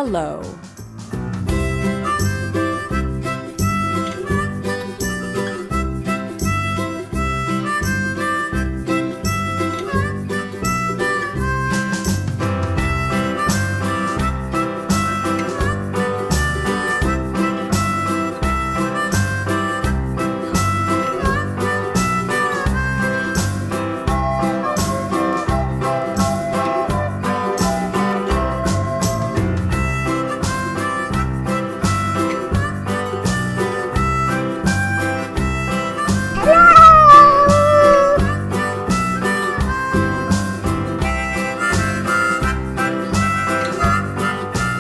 yellow.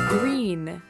Green.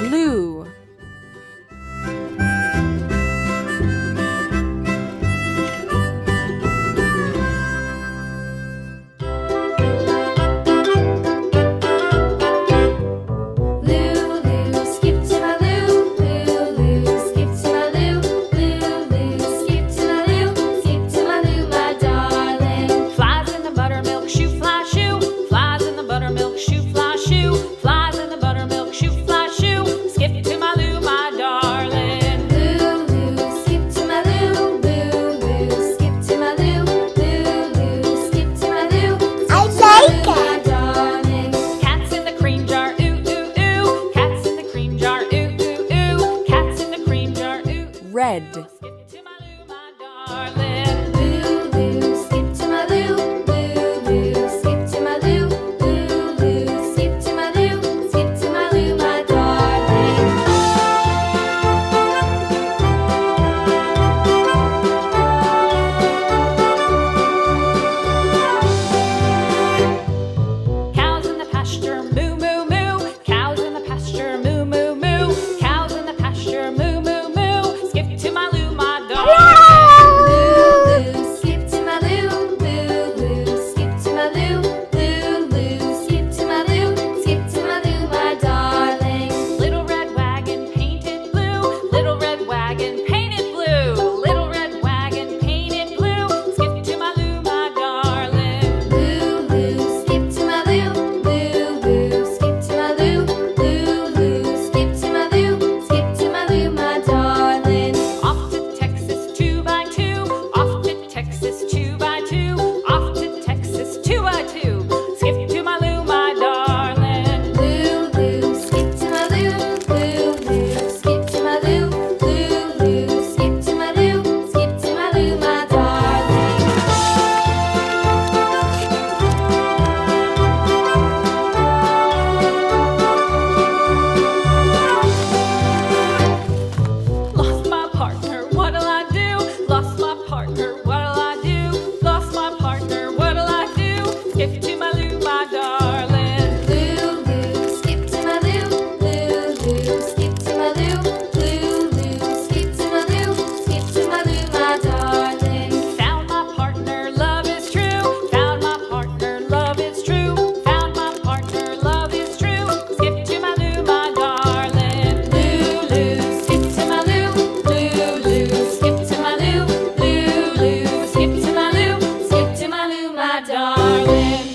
Blue. Lulu, skip to my Lou. Lulu, skip to my Lou. Lulu, skip to my Lou. Skip to my Lou, my darling. Flies in the buttermilk shoe, fly shoe. Flies in the buttermilk shoe, fly shoe. Flies in the buttermilk shoe, fly shoe. Skip to my Lou, my darling. Lulu, skip to my Lou. Lulu, skip to my Lou. Lulu, skip to my Lou. I Skip to my like Lou, my darling. Cats in the cream jar, ooh, ooh, ooh. Cats in the cream jar, ooh, ooh, ooh. Cats in the cream jar, ooh. Red. Skip to my Lou, my darling. Lulu, skip to my Lou. Lulu, skip to my Lou. Lulu, skip to my Lou. Skip to my Lou, my darling. Cows in the pasture, moo, moo, moo. Cows in the pasture, moo, moo, moo. Cows in the pasture, moo, moo, moo. Skip to my Lou, my darling. Lulu, skip to my Lou. Lulu, skip to my Lou. Lulu, skip to my Lou. Skip to my Lou, my darling. Little red wagon painted blue. Little red wagon painted blue. Little red wagon painted blue. Skip to my Lou, my darling. Lulu, skip to my Lou. Lulu, skip to my Lou. Lulu, skip to my Lou. Skip to my Lou, my darling. Off to Texas 2x2. Off to Texas 2x2. Off to Texas 2x2. Skip to my Lou, my darling. Lulu, skip to my Lou. Lulu, skip to my Lou. Lulu, skip to my Lou. Skip to my Lou, my darling. Lost my partner, what'll I do? Lost my partner, what'll I do? Lost my partner, what'll I do? Skip to my Lou, my darling. Lulu, skip to my Lou. Lulu, skip to my Lou. Lulu, skip to my Lou. Skip to my Lou, my darling. Found my partner, love is true. Found my partner, love is true. Found my partner, love is true. Skip to my Lou, my darling. Lulu, skip to my Lou. Lulu, skip to my Lou. Lulu, skip to my Lou. Skip to my Lou, my darling.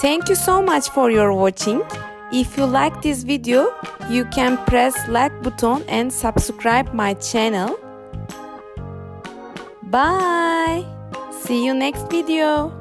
Thank you so much for your watching. If you like this video, you can press like button and subscribe my channel. Bye. See you next video.